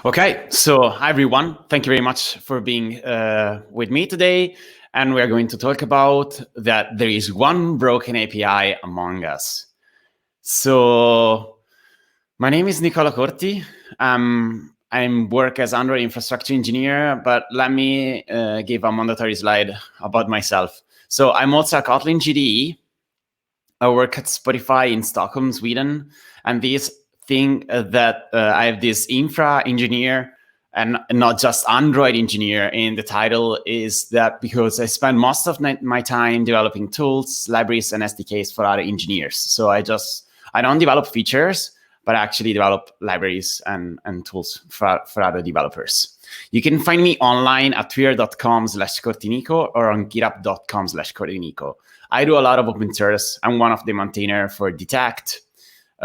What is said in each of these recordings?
Okay, so hi everyone. Thank you very much for being with me today. And we're going to talk about that there is one broken API among us. So my name is Nicola Corti. I work as Android infrastructure engineer, but let me give a mandatory slide about myself. So I'm also a Kotlin GDE. I work at Spotify in Stockholm, Sweden, and this thing that I have this infra engineer and not just Android engineer in the title is that because I spend most of my time developing tools, libraries, and SDKs for other engineers. So I don't develop features, but I actually develop libraries and tools for other developers. You can find me online at twitter.com/cortinico or on github.com/cortinico. I do a lot of open source. I'm one of the maintainers for Detect.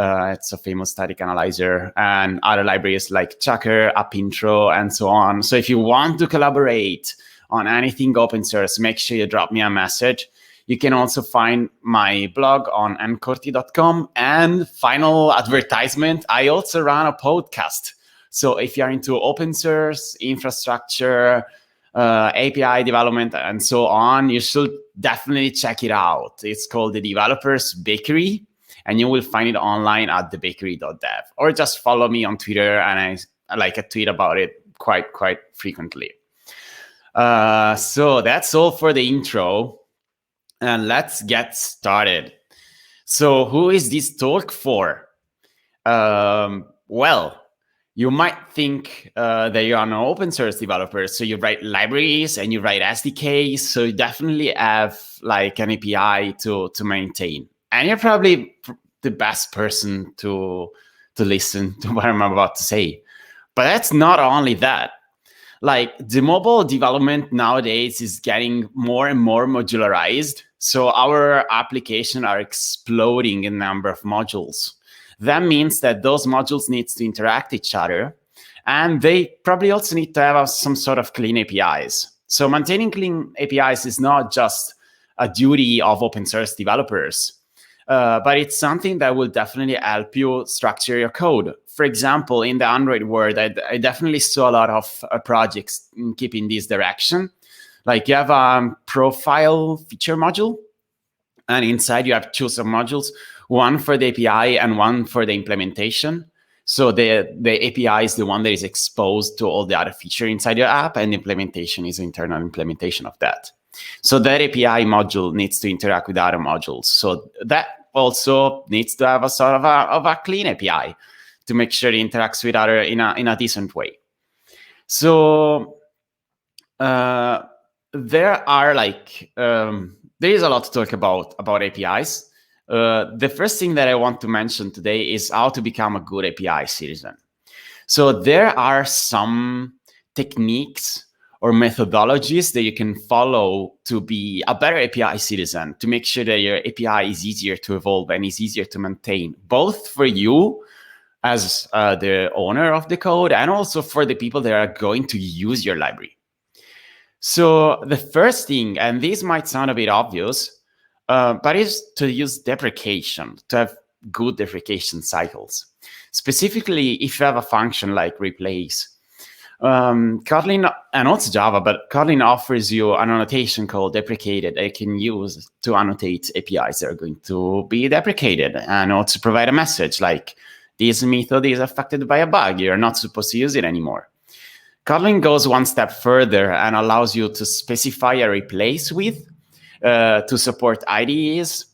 It's a famous static analyzer, and other libraries like Chucker, AppIntro, and so on. So if you want to collaborate on anything open source, make sure you drop me a message. You can also find my blog on mcorti.com. And final advertisement, I also run a podcast. So if you're into open source, infrastructure, API development, and so on, you should definitely check it out. It's called the Developers Bakery, and you will find it online at thebakery.dev. Or just follow me on Twitter, and I like to tweet about it quite frequently. So that's all for the intro, and let's get started. So who is this talk for? Well, you might think that you are an open source developer, so you write libraries and you write SDKs, so you definitely have like an API to maintain. And you're probably the best person to listen to what I'm about to say. But that's not only that. Like the mobile development nowadays is getting more and more modularized. So our applications are exploding in number of modules. That means that those modules need to interact with each other, and they probably also need to have some sort of clean APIs. So maintaining clean APIs is not just a duty of open source developers, but it's something that will definitely help you structure your code. For example, in the Android world, I definitely saw a lot of projects keeping this direction. Like you have a profile feature module, and inside you have two submodules, one for the API and one for the implementation. So the API is the one that is exposed to all the other features inside your app, and the implementation is internal implementation of that. So that API module needs to interact with other modules. So that also needs to have a sort of a clean API to make sure it interacts with other in a decent way. So there is a lot to talk about APIs. The first thing that I want to mention today is how to become a good API citizen. So there are some techniques or methodologies that you can follow to be a better API citizen, to make sure that your API is easier to evolve and is easier to maintain, both for you as the owner of the code and also for the people that are going to use your library. So the first thing, and this might sound a bit obvious, but is to use deprecation, to have good deprecation cycles. Specifically, if you have a function like replace, Kotlin, and also Java, but Kotlin offers you an annotation called deprecated that you can use to annotate APIs that are going to be deprecated, and also provide a message like, this method is affected by a bug, you're not supposed to use it anymore. Kotlin goes one step further and allows you to specify a replace with to support IDEs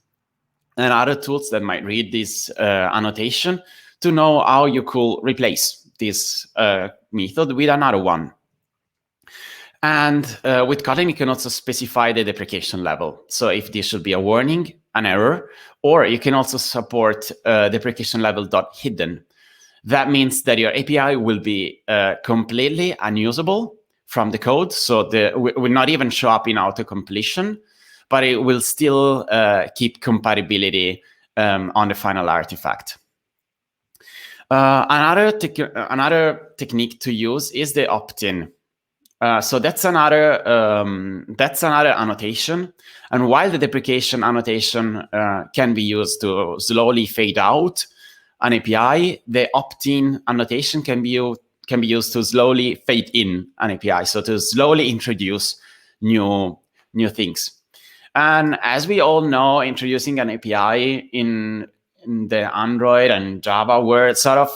and other tools that might read this annotation to know how you could replace this method with another one. And with Kotlin, you can also specify the deprecation level. So if this should be a warning, an error, or you can also support deprecation level.hidden. That means that your API will be completely unusable from the code. So it will not even show up in auto-completion, but it will still keep compatibility on the final artifact. Another technique to use is the opt-in. So that's another annotation. And while the deprecation annotation can be used to slowly fade out an API, the opt-in annotation can be can be used to slowly fade in an API, so to slowly introduce new things. And as we all know, introducing an API in the Android and Java world sort of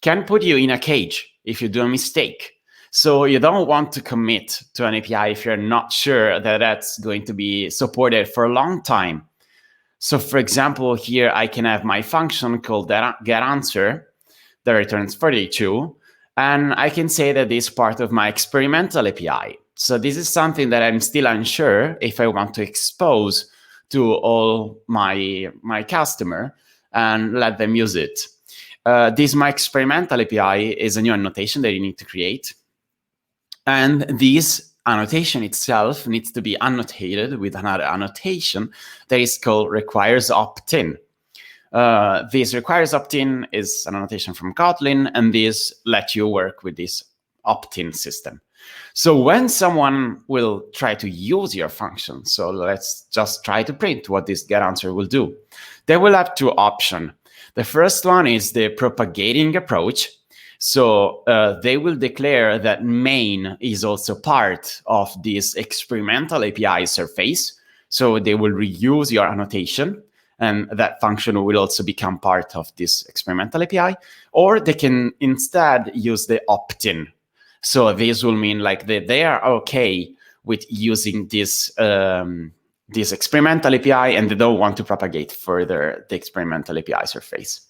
can put you in a cage if you do a mistake. So you don't want to commit to an API if you're not sure that that's going to be supported for a long time. So for example, here I can have my function called getAnswer that returns 42, and I can say that this is part of my experimental API. So this is something that I'm still unsure if I want to expose to all my customer and let them use it. This my experimental API is a new annotation that you need to create. And this annotation itself needs to be annotated with another annotation that is called requires opt-in. This requires opt-in is an annotation from Kotlin, and this lets you work with this opt-in system. So when someone will try to use your function, so let's just try to print what this getAnswer will do. They will have two options. The first one is the propagating approach. So they will declare that main is also part of this experimental API surface. So they will reuse your annotation, and that function will also become part of this experimental API. Or they can instead use the opt-in. So this will mean like they are okay with using this this experimental API, and they don't want to propagate further the experimental API surface.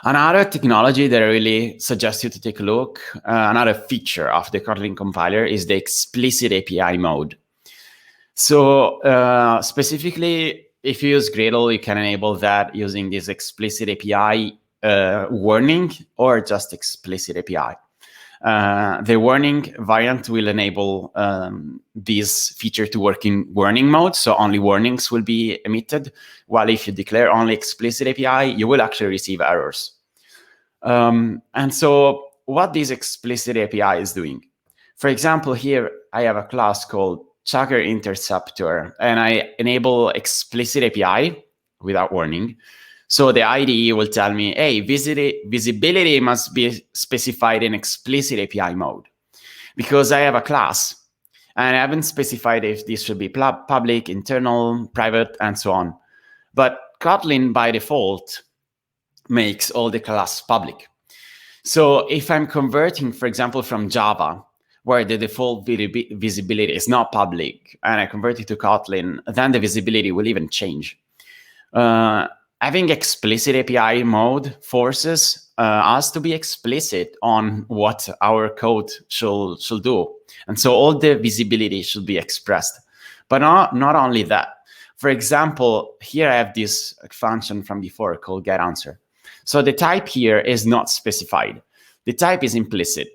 Another technology that I really suggest you to take a look, another feature of the Kotlin compiler is the Explicit Api Mode. So specifically, if you use Gradle, you can enable that using this Explicit API warning or just Explicit API. The warning variant will enable this feature to work in warning mode, so only warnings will be emitted, while if you declare only explicit API, you will actually receive errors. And so what this explicit API is doing, for example, here I have a class called Chugger Interceptor, and I enable explicit API without warning. So the IDE will tell me, hey, visibility must be specified in explicit API mode, because I have a class and I haven't specified if this should be public, internal, private, and so on. But Kotlin by default makes all the class public. So if I'm converting, for example, from Java, where the default visibility is not public, and I convert it to Kotlin, then the visibility will even change. Having explicit API mode forces us to be explicit on what our code should do. And so all the visibility should be expressed. But not only that. For example, here I have this function from before called getAnswer. So the type here is not specified. The type is implicit.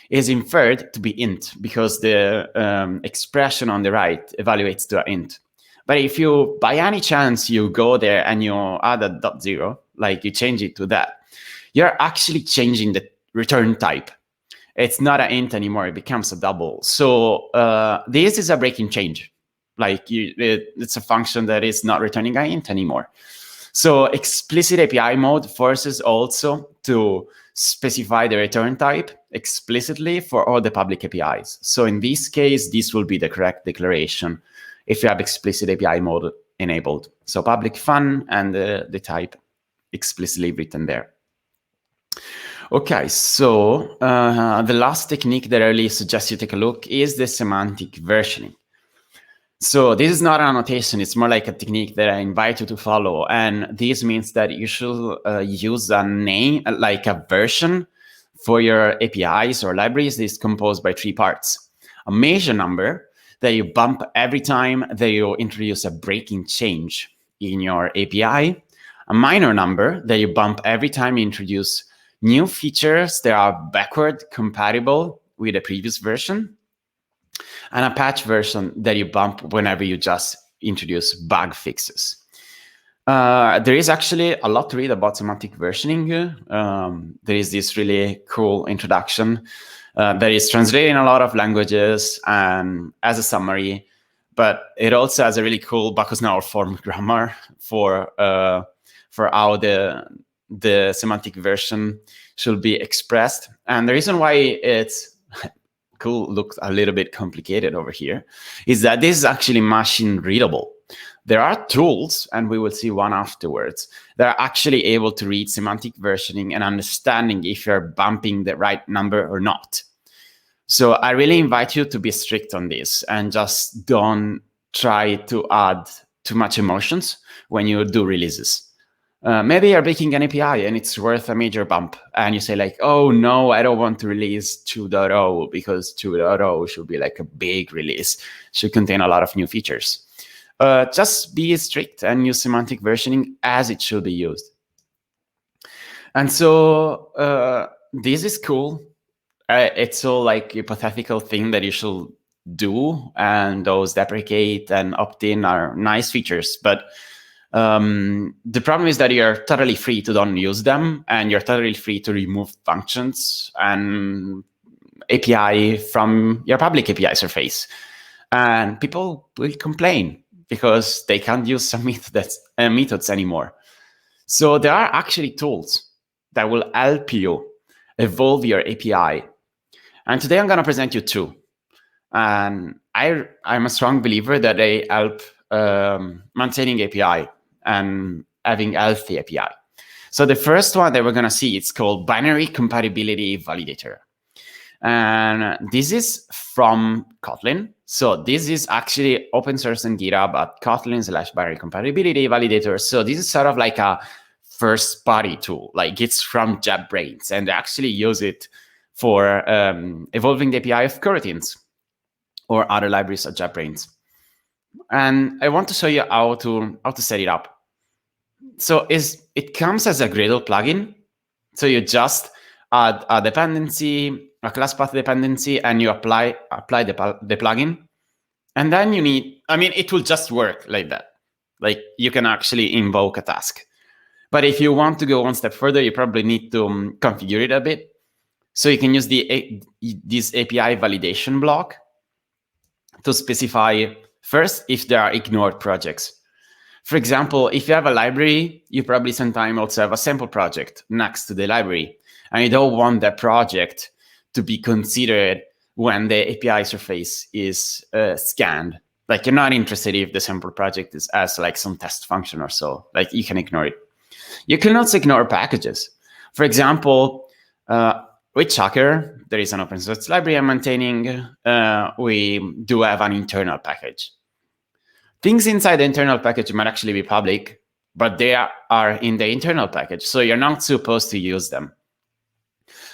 It is inferred to be int because the expression on the right evaluates to an int. But if you, by any chance, you go there and you add a .0, like you change it to that, you're actually changing the return type. It's not an int anymore, it becomes a double. So this is a breaking change. Like it's a function that is not returning an int anymore. So explicit API mode forces also to specify the return type explicitly for all the public APIs. So in this case, this will be the correct declaration if you have explicit API mode enabled. So public fun and the type explicitly written there. Okay, so the last technique that I really suggest you take a look is the semantic versioning. So this is not an annotation, it's more like a technique that I invite you to follow. And this means that you should use a name, like a version for your APIs or libraries that is composed by three parts. A measure number that you bump every time that you introduce a breaking change in your API. A minor number that you bump every time you introduce new features that are backward compatible with the previous version. And a patch version that you bump whenever you just introduce bug fixes. There is actually a lot to read about semantic versioning. There is this really cool introduction that is translated in a lot of languages and as a summary, but it also has a really cool Bacchus-Naur form grammar for how the the semantic version should be expressed. And the reason why it's cool, looks a little bit complicated over here, is that this is actually machine readable. There are tools, and we will see one afterwards, that are actually able to read semantic versioning and understanding if you're bumping the right number or not. So I really invite you to be strict on this and just don't try to add too much emotions when you do releases. Maybe you're making an API and it's worth a major bump, and you say like, oh no, I don't want to release 2.0 because 2.0 should be like a big release, should contain a lot of new features. Just be strict and use semantic versioning as it should be used. And so this is cool. It's all like a hypothetical thing that you should do, and those deprecate and opt-in are nice features, but the problem is that you're totally free to don't use them, and you're totally free to remove functions and API from your public API surface. And people will complain because they can't use some methods anymore. So there are actually tools that will help you evolve your API. And today I'm going to present you two. And I'm a strong believer that they help maintaining API and having healthy API. So the first one that we're going to see, it's called Binary Compatibility Validator. And this is from Kotlin. So this is actually open source on GitHub at Kotlin/binary compatibility validator. So this is sort of like a first party tool, like it's from JetBrains, and they actually use it for evolving the API of coroutines or other libraries at JetBrains. And I want to show you how to set it up. So it comes as a Gradle plugin. So you just add a dependency, a class path dependency, and you apply the plugin. And then you need, it will just work like that. Like you can actually invoke a task. But if you want to go one step further, you probably need to configure it a bit. So you can use this API validation block to specify first if there are ignored projects. For example, if you have a library, you probably sometimes also have a sample project next to the library, and you don't want that project to be considered when the API surface is scanned. Like you're not interested if the sample project has like some test function or so, like you can ignore it. You can also ignore packages. For example, with Chucker, there is an open source library I'm maintaining. We do have an internal package. Things inside the internal package might actually be public, but they are in the internal package, so you're not supposed to use them.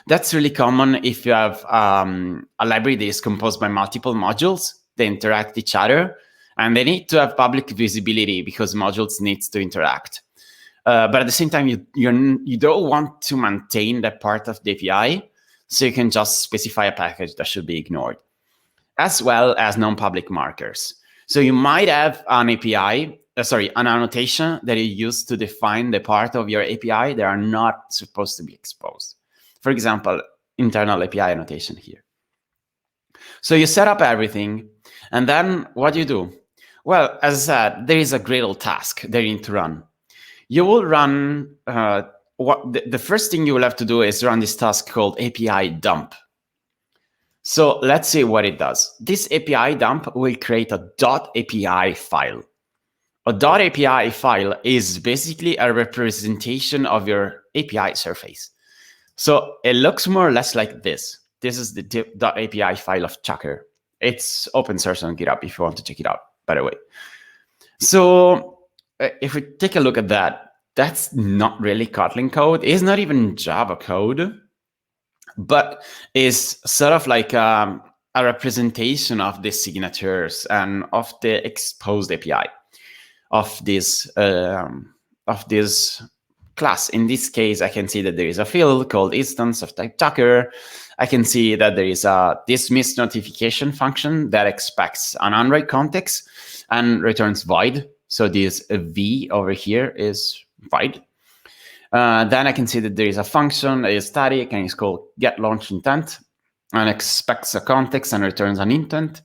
That's really common if you have a library that is composed by multiple modules. They interact each other, and they need to have public visibility because modules need to interact. But at the same time, you don't want to maintain that part of the API, so you can just specify a package that should be ignored, as well as non-public markers. So you might have an an annotation that you use to define the part of your API that are not supposed to be exposed. For example, internal API annotation here. So you set up everything, and then what do you do? Well, as I said, there is a Gradle task that you need to run. You will run, the first thing you will have to do is run this task called API dump. So let's see what it does. This API dump will create a .api file. A .api file is basically a representation of your API surface. So it looks more or less like this. This is the .api file of Chucker. It's open source on GitHub if you want to check it out, by the way. So if we take a look at that, that's not really Kotlin code. It's not even Java code, but is sort of like a representation of the signatures and of the exposed API of this class. In this case, I can see that there is a field called instance of type Chucker. I can see that there is a dismiss notification function that expects an unread context and returns void. So this v over here is void. Then I can see that there is a function that is static and it's called getLaunchIntent and expects a context and returns an intent.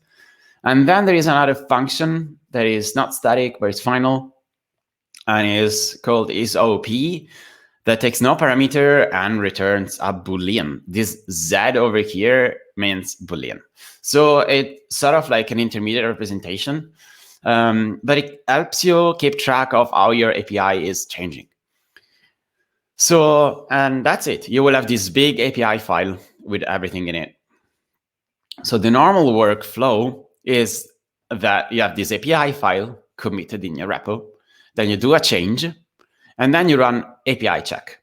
And then there is another function that is not static, but it's final and is called isOP that takes no parameter and returns a Boolean. This Z over here means Boolean. So it's sort of like an intermediate representation, but it helps you keep track of how your API is changing. So, and that's it. You will have this big API file with everything in it. So the normal workflow is that you have this API file committed in your repo, then you do a change, and then you run API check.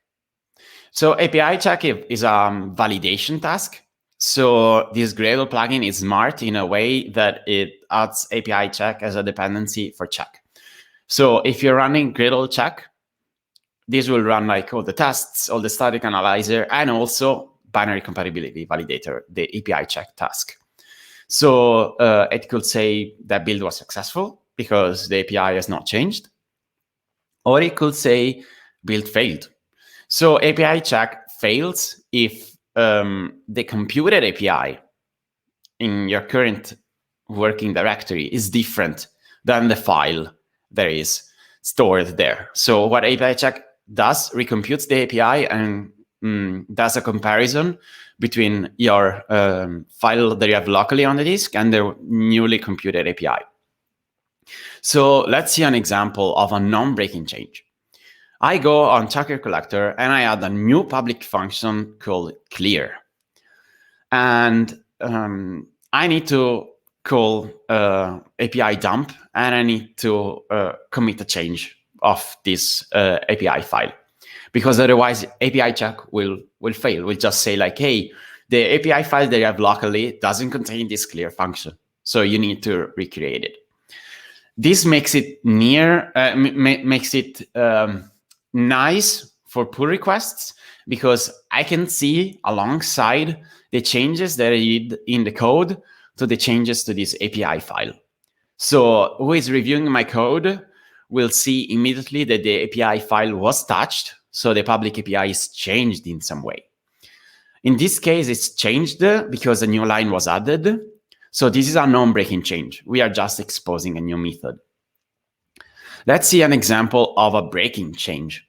So API check is a validation task. So this Gradle plugin is smart in a way that it adds API check as a dependency for check. So if you're running Gradle check, this will run like all the tests, all the static analyzer, and also binary compatibility validator, the API check task. So it could say that build was successful because the API has not changed, or it could say build failed. So API check fails if the computed API in your current working directory is different than the file that is stored there. So what API check does, recomputes the API and does a comparison between your file that you have locally on the disk and the newly computed API. So let's see an example of a non-breaking change. I go on Checker Collector and I add a new public function called clear. And I need to call API dump, and I need to commit a change of this API file, because otherwise API check will fail. We'll just say like, hey, the API file that you have locally doesn't contain this clear function, so you need to recreate it. This makes it nice for pull requests, because I can see alongside the changes that I did in the code to the changes to this API file. So who is reviewing my code will see immediately that the API file was touched, so the public API is changed in some way. In this case, it's changed because a new line was added. So this is a non-breaking change. We are just exposing a new method. Let's see an example of a breaking change.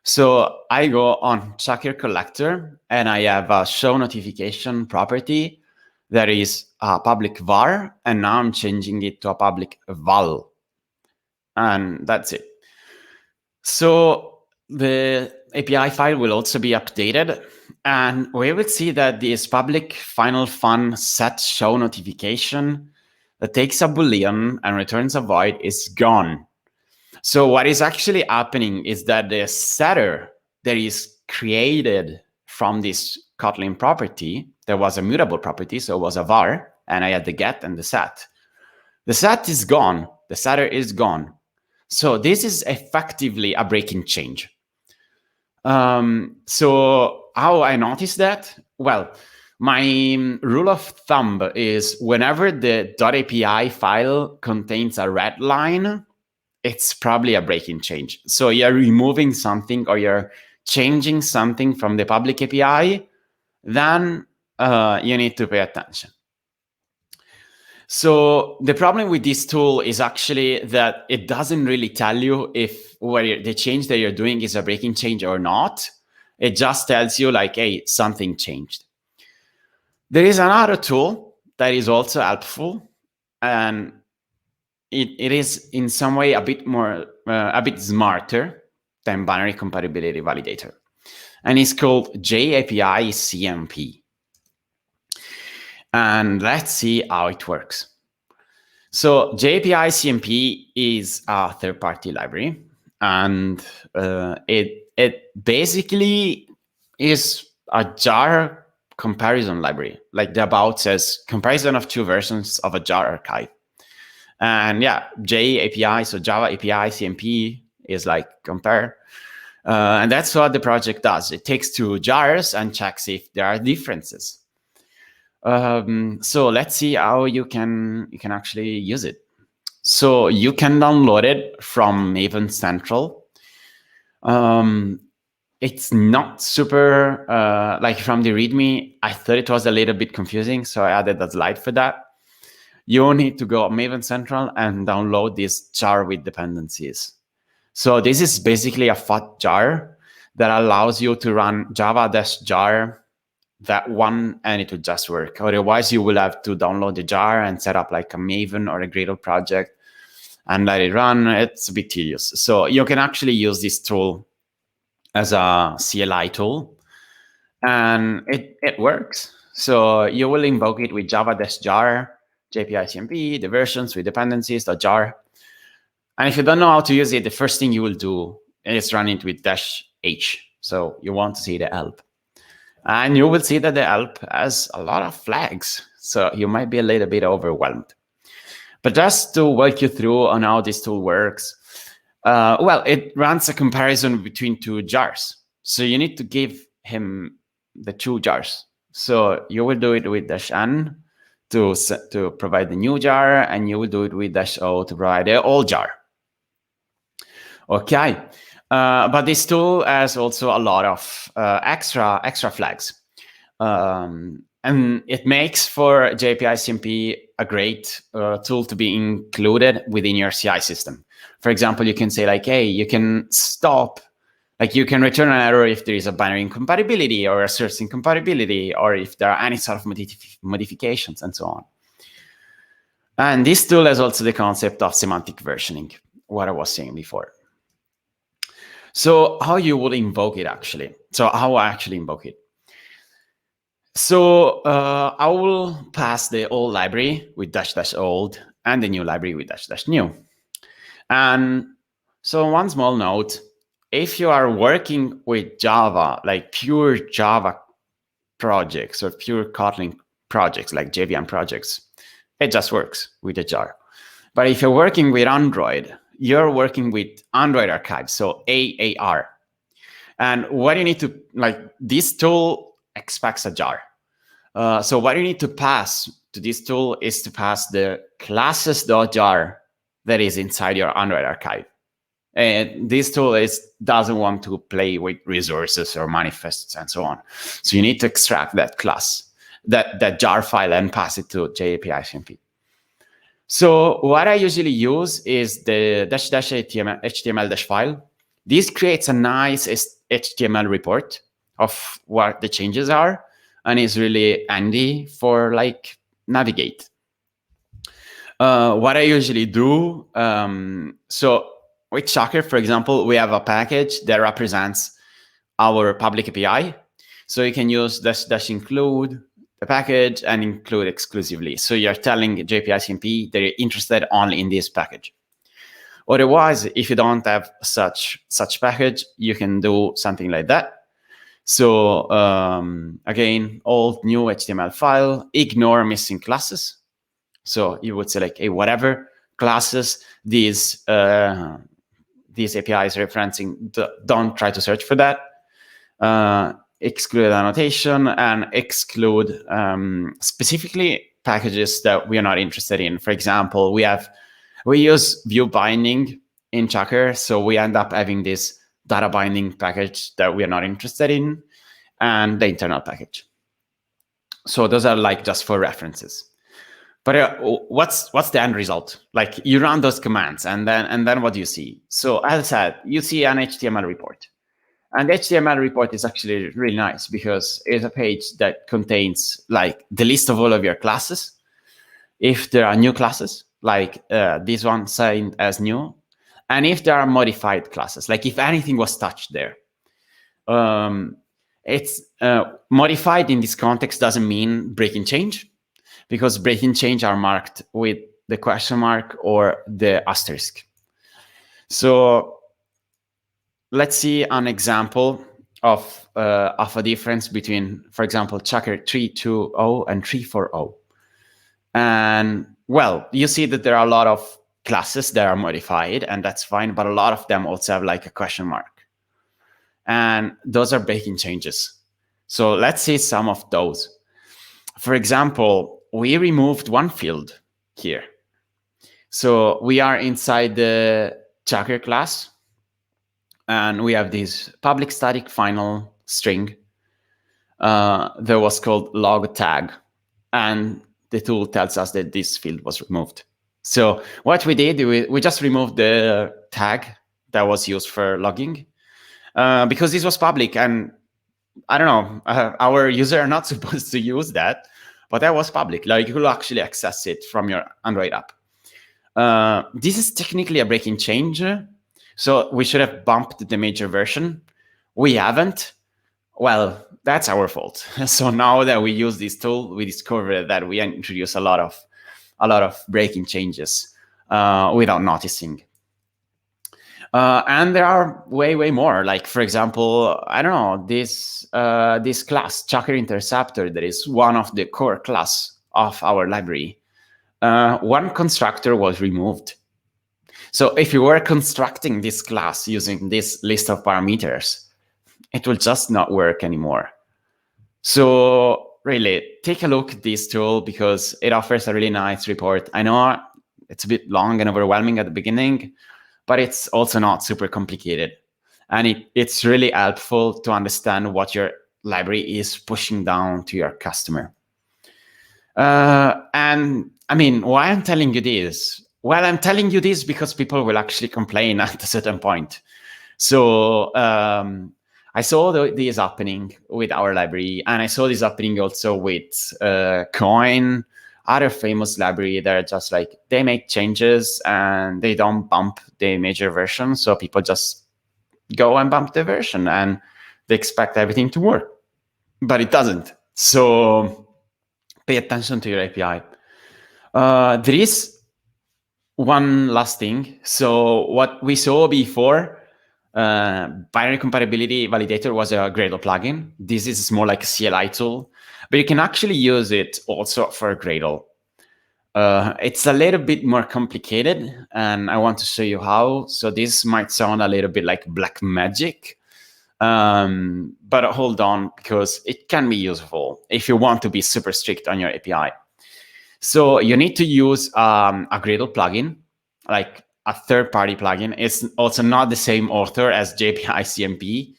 So I go on Checker Collector and I have a show notification property that is a public var, and now I'm changing it to a public val. And that's it. So the API file will also be updated, and we will see that this public final fun set show notification that takes a Boolean and returns a void is gone. So what is actually happening is that the setter that is created from this Kotlin property, there was a mutable property, so it was a var, and I had the get and the set. The set is gone, the setter is gone. So this is effectively a breaking change. So how I noticed that? Well, my rule of thumb is whenever the .api file contains a red line, it's probably a breaking change. So you're removing something or you're changing something from the public API, then you need to pay attention. So the problem with this tool is actually that it doesn't really tell you if the change that you're doing is a breaking change or not. It just tells you like, hey, something changed. There is another tool that is also helpful, and it is in some way a bit smarter than binary compatibility validator. And it's called JAPI CMP. And let's see how it works. So JAPI CMP is a third-party library, and it basically is a jar comparison library. Like the about says, comparison of two versions of a jar archive. And yeah, JAPI, so Java API CMP is like compare. And that's what the project does. It takes two jars and checks if there are differences. So let's see how you can actually use it. So you can download it from Maven Central. It's not super, like from the README, I thought it was a little bit confusing, so I added a slide for that. You need to go Maven Central and download this jar with dependencies. So this is basically a fat jar that allows you to run java-jar that one, and it will just work. Otherwise, you will have to download the jar and set up like a Maven or a Gradle project and let it run. It's a bit tedious. So you can actually use this tool as a CLI tool, and it works. So you will invoke it with java-jar, JPI-CMP, the versions with dependencies, .jar. And if you don't know how to use it, the first thing you will do is run it with -h. So you want to see the help. And you will see that the help has a lot of flags. So you might be a little bit overwhelmed. But just to walk you through on how this tool works, well, it runs a comparison between two jars. So you need to give him the two jars. So you will do it with -n to provide the new jar, and you will do it with -o to provide the old jar. Okay, but this tool has also a lot of extra flags. And it makes for JPI-CMP a great tool to be included within your CI system. For example, you can say like, hey, you can stop, like you can return an error if there is a binary incompatibility or a source incompatibility, or if there are any sort of modifications and so on. And this tool has also the concept of semantic versioning, what I was saying before. So how you would invoke it actually. So how I actually invoke it. So I will pass the old library with --old and the new library with --new. And so one small note, if you are working with Java, like pure Java projects or pure Kotlin projects, like JVM projects, it just works with a jar. But if you're working with Android, you're working with Android archives, so AAR. And what you need to, like, this tool expects a jar. So what you need to pass to this tool is to pass the classes.jar that is inside your Android archive. And this tool doesn't want to play with resources or manifests and so on. So you need to extract that class, that jar file, and pass it to JPI-CMP. So what I usually use is the --HTML file. This creates a nice HTML report of what the changes are, and is really handy for like navigate. What I usually do, so with Chakra, for example, we have a package that represents our public API. So you can use --include the package and include exclusively. So you're telling JPI-CMP that you're interested only in this package. Otherwise, if you don't have such package, you can do something like that. So again, old new HTML file, ignore missing classes. So you would say like, hey, whatever classes these APIs referencing, don't try to search for that. Exclude annotation and exclude specifically packages that we are not interested in. For example, we use view binding in Chakra, so we end up having this data binding package that we are not interested in, and the internal package. So those are like just for references. But what's the end result? Like you run those commands, and then what do you see? So as I said, you see an HTML report. And the HTML report is actually really nice because it's a page that contains like the list of all of your classes. If there are new classes, like this one signed as new, and if there are modified classes, like if anything was touched there. It's modified in this context doesn't mean breaking change, because breaking change are marked with the question mark or the asterisk. So let's see an example of a difference between, for example, Chakra 3.2.0 and 3.4.0. And well, you see that there are a lot of classes that are modified, and that's fine, but a lot of them also have like a question mark. And those are breaking changes. So let's see some of those. For example, we removed one field here. So we are inside the Chakra class, and we have this public static final string that was called log tag. And the tool tells us that this field was removed. So what we did, we just removed the tag that was used for logging. because this was public, and I don't know, our users are not supposed to use that, but that was public. Like you could actually access it from your Android app. This is technically a breaking change, so we should have bumped the major version. We haven't. Well, that's our fault. So now that we use this tool, we discovered that we introduce a lot of breaking changes without noticing. And there are way more. Like, for example, I don't know, this class, Chakra Interceptor, that is one of the core class of our library. One constructor was removed. So if you were constructing this class using this list of parameters, it will just not work anymore. So really, take a look at this tool because it offers a really nice report. I know it's a bit long and overwhelming at the beginning, but it's also not super complicated. And it's really helpful to understand what your library is pushing down to your customer. And I mean, why I'm telling you this? Well, I'm telling you this because people will actually complain at a certain point. So I saw this happening with our library, and I saw this happening also with Coin, other famous library that are just like, they make changes and they don't bump the major version. So people just go and bump the version and they expect everything to work, but it doesn't. So pay attention to your API. There is one last thing. So what we saw before, binary compatibility validator was a Gradle plugin. This is more like a CLI tool, but you can actually use it also for Gradle. It's a little bit more complicated, and I want to show you how. So this might sound a little bit like black magic, but hold on, because it can be useful if you want to be super strict on your API. So you need to use a Gradle plugin, like a third-party plugin. It's also not the same author as JPI CMP.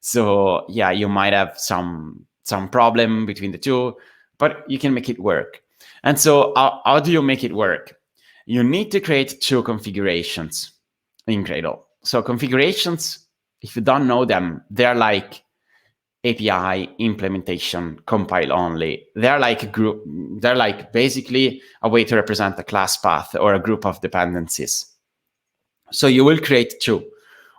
So yeah, you might have some problem between the two, but you can make it work. And so how do you make it work? You need to create two configurations in Gradle. So configurations, if you don't know them, they're like API implementation compile only. They're like a group. They're like basically a way to represent a class path or a group of dependencies. So you will create two.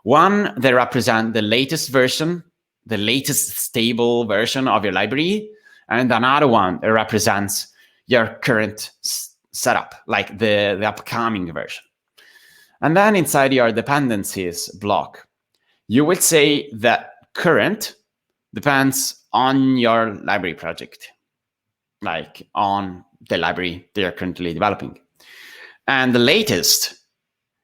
One that represent the latest version, the latest stable version of your library, and another one that represents your current setup, like the upcoming version. And then inside your dependencies block, you will say that current depends on your library project, like on the library they're currently developing. And the latest,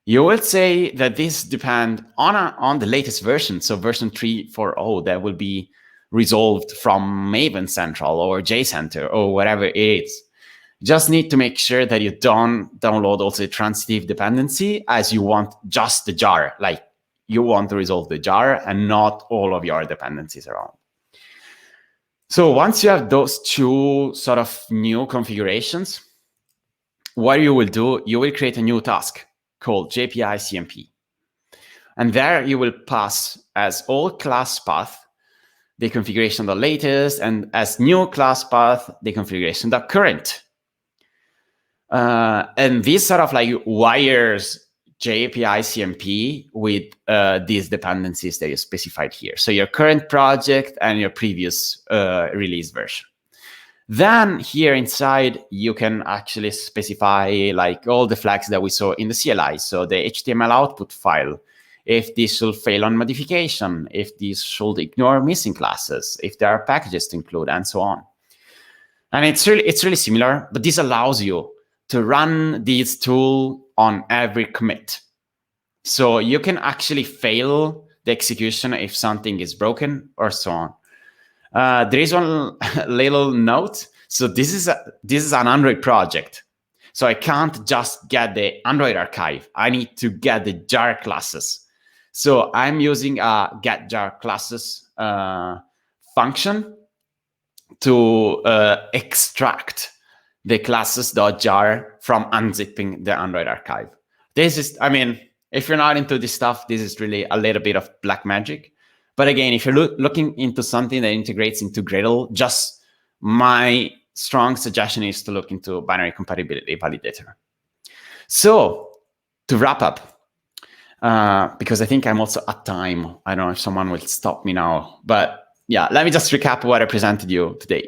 you will say that this depends on the latest version, so version 3.4.0 that will be resolved from Maven Central or JCenter or whatever it is. You just need to make sure that you don't download also the transitive dependency, as you want just the jar, like you want to resolve the jar and not all of your dependencies around. So once you have those two sort of new configurations, what you will do, you will create a new task called JPI CMP. And there you will pass as old class path the configuration the latest, and as new class path the configuration the current. And this sort of like wires JPI CMP with these dependencies that you specified here. So your current project and your previous release version. Then here inside, you can actually specify like all the flags that we saw in the CLI. So the HTML output file, if this should fail on modification, if this should ignore missing classes, if there are packages to include, and so on. And it's really similar, but this allows you to run this tool on every commit. So you can actually fail the execution if something is broken or so on. There is one little note. So this is an Android project. So I can't just get the Android archive. I need to get the jar classes. So I'm using a get jar classes function to extract the classes.jar from unzipping the Android archive. This is, I mean, if you're not into this stuff, this is really a little bit of black magic, But again, if you're looking into something that integrates into Gradle, just my strong suggestion is to look into binary compatibility validator. So to wrap up, because I think I'm also at time. I don't know if someone will stop me now, but yeah, let me just recap what I presented you today.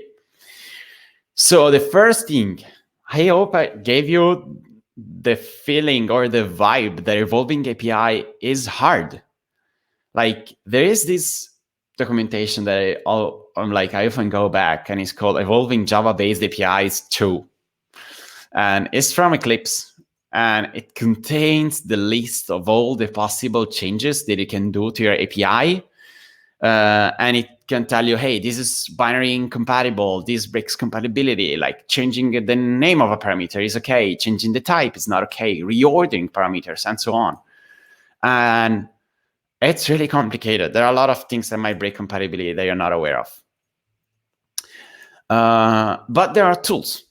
So the first thing, I hope I gave you the feeling or the vibe that evolving API is hard. Like there is this documentation that I often go back, and it's called Evolving Java-Based APIs 2. And it's from Eclipse, and it contains the list of all the possible changes that you can do to your API. And it can tell you, hey, this is binary incompatible, this breaks compatibility, like changing the name of a parameter is okay, changing the type is not okay, reordering parameters, and so on. And it's really complicated. There are a lot of things that might break compatibility that you're not aware of. But there are tools.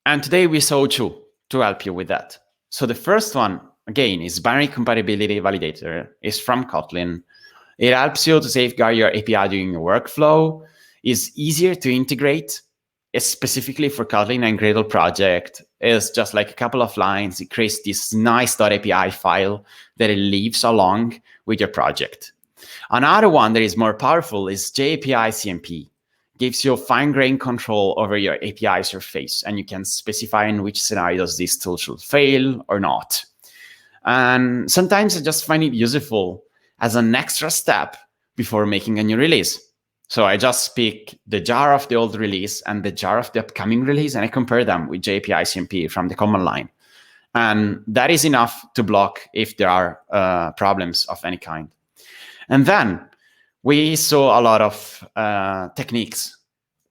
And today we saw two to help you with that. So the first one, again, is binary compatibility validator. It's from Kotlin. It helps you to safeguard your API during your workflow. It's easier to integrate. It's specifically for Kotlin and Gradle project. It's just like a couple of lines. It creates this nice .api file that it leaves along with your project. Another one that is more powerful is JAPI CMP. Gives you fine-grained control over your API surface, and you can specify in which scenarios this tool should fail or not. And sometimes I just find it useful as an extra step before making a new release. So I just pick the jar of the old release and the jar of the upcoming release, and I compare them with JAPI CMP from the command line. And that is enough to block if there are problems of any kind. And then we saw a lot of techniques,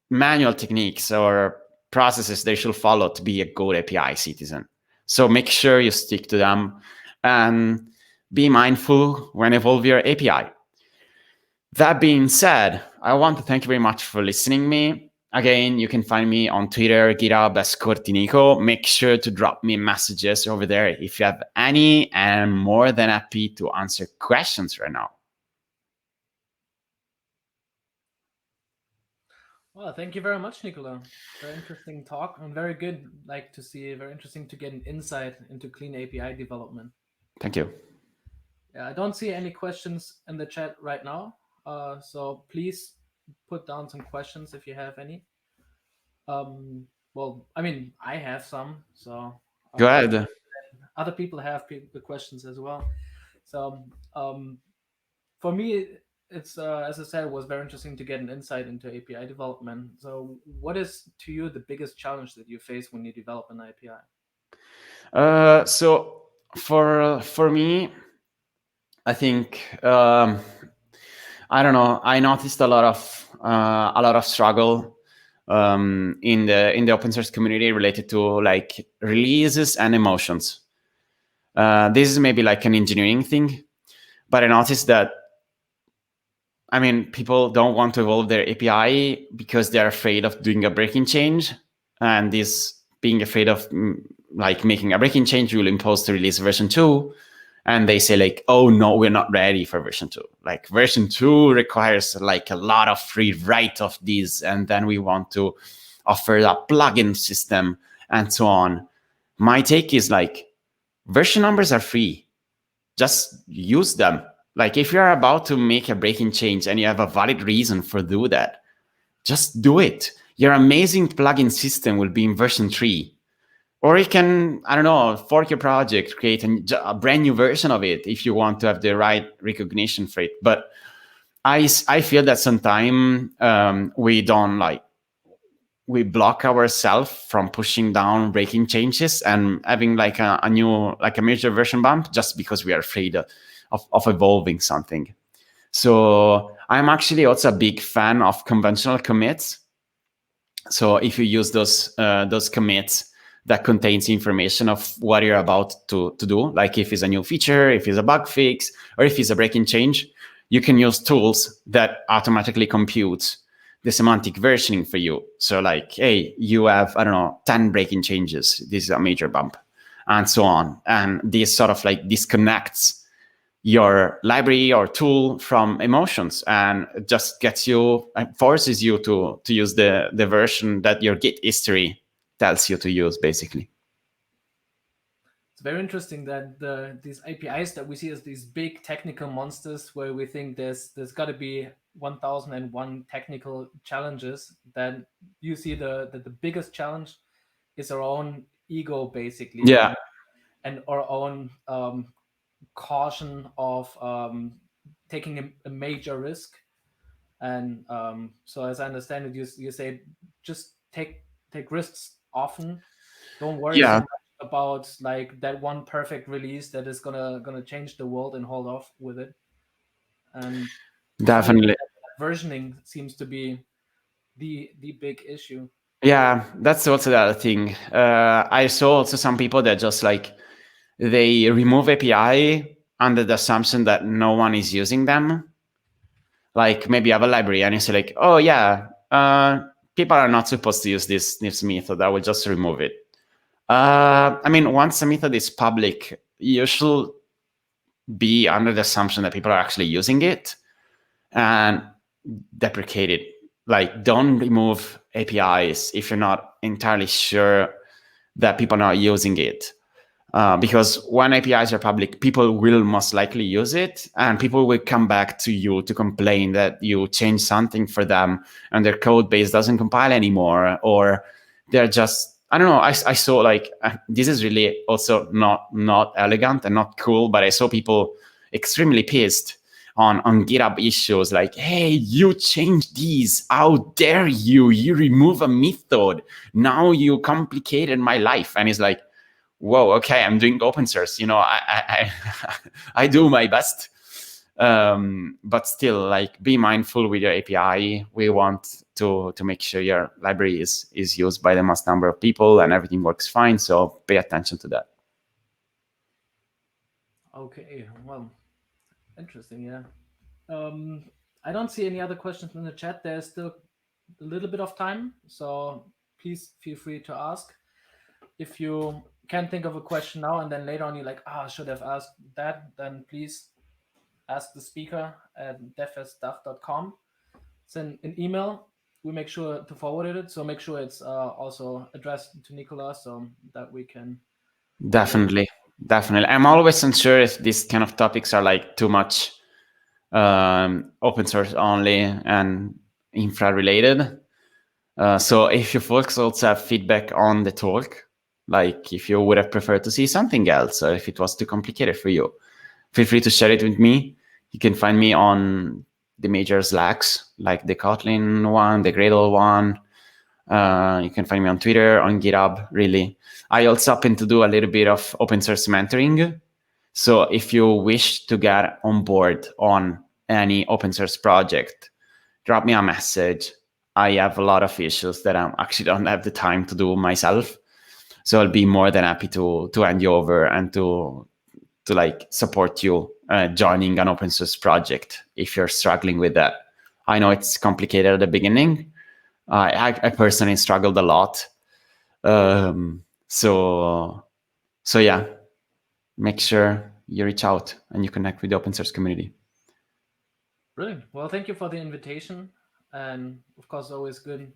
manual techniques or processes they should follow to be a good API citizen. So make sure you stick to them and be mindful when evolve your API. That being said, I want to thank you very much for listening to me. Again, you can find me on Twitter, GitHub as Corti Nico. Make sure to drop me messages over there if you have any, and I'm more than happy to answer questions right now. Well, thank you very much, Nicola. Very interesting talk and very good. Like to see, very interesting to get an insight into clean API development. Thank you. Yeah, I don't see any questions in the chat right now. So please put down some questions if you have any. Well, I mean, I have some, so Go ahead. Other people have the questions as well. So for me, it's as I said, it was very interesting to get an insight into API development. So what is to you the biggest challenge that you face when you develop an API? So for me, I think I don't know. I noticed a lot of struggle in the open source community related to like releases and emotions. This is maybe like an engineering thing, but I noticed that, I mean, people don't want to evolve their API because they're afraid of doing a breaking change, and this being afraid of like making a breaking change will impose to release version 2. And they say like, oh no, we're not ready for version 2. Like version 2 requires like a lot of rewrite of this, and then we want to offer a plugin system and so on. My take is like, version numbers are free. Just use them. Like if you're about to make a breaking change and you have a valid reason for do that, just do it. Your amazing plugin system will be in version 3. Or you can, I don't know, fork your project, create a brand new version of it if you want to have the right recognition for it. But I feel that sometimes we block ourselves from pushing down breaking changes and having like a new, like a major version bump just because we are afraid of evolving something. So I'm actually also a big fan of conventional commits. So if you use those commits that contains information of what you're about to do, like if it's a new feature, if it's a bug fix, or if it's a breaking change, you can use tools that automatically compute the semantic versioning for you. So like, hey, you have, I don't know, 10 breaking changes. This is a major bump, and so on. And this sort of like disconnects your library or tool from emotions, and it just gets you, forces you to use the version that your Git history tells you to use, basically. It's very interesting that these APIs that we see as these big technical monsters, where we think there's got to be 1001 technical challenges, then you see the biggest challenge is our own ego, basically. Yeah. And our own caution of taking a major risk. And so as I understand it, you say just take risks often. Don't worry so much about like that one perfect release that is gonna change the world, and hold off with it. And definitely versioning seems to be the big issue. Yeah, that's also the other thing. I saw also some people that just like they remove API under the assumption that no one is using them. Like maybe you have a library and you say like, oh yeah, people are not supposed to use this method. I will just remove it. I mean, once a method is public, you should be under the assumption that people are actually using it and deprecate it. Like, don't remove APIs if you're not entirely sure that people are using it. Because when APIs are public, people will most likely use it, and people will come back to you to complain that you changed something for them and their code base doesn't compile anymore, or they're just, I don't know. I saw like, this is really also not elegant and not cool, but I saw people extremely pissed on GitHub issues like, hey, you changed these. How dare you? You remove a method. Now you complicated my life. And it's like, whoa, okay, I'm doing open source. You know, I I do my best. But still, like, be mindful with your API. We want to make sure your library is used by the most number of people and everything works fine. So pay attention to that. Okay, well, interesting, yeah. I don't see any other questions in the chat. There's still a little bit of time, so please feel free to ask. If you can't think of a question now and then later on you're like, I should have asked that, then please ask the speaker at devfeststuff.com. Send an email. We make sure to forward it, so make sure it's also addressed to Nicola, so that we can. Definitely. I'm always unsure if these kind of topics are like too much open source only and infra related. So if you folks also have feedback on the talk, like if you would have preferred to see something else, or if it was too complicated for you, feel free to share it with me. You can find me on the major Slacks, like the Kotlin one, the Gradle one. You can find me on Twitter, on GitHub, really. I also happen to do a little bit of open source mentoring. So if you wish to get on board on any open source project, drop me a message. I have a lot of issues that I actually don't have the time to do myself. So I'll be more than happy to hand you over and to like support you joining an open source project if you're struggling with that. I know it's complicated at the beginning. I personally struggled a lot. So yeah, make sure you reach out and you connect with the open source community. Brilliant. Well, thank you for the invitation, and of course, always good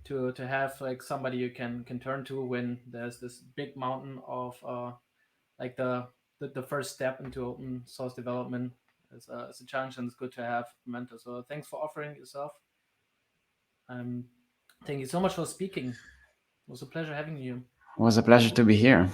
to have like somebody you can turn to when there's this big mountain of like the first step into open source development. It's a challenge, and it's good to have a mentor. So thanks for offering yourself. Thank you so much for speaking. It was a pleasure having you. It was a pleasure to be here.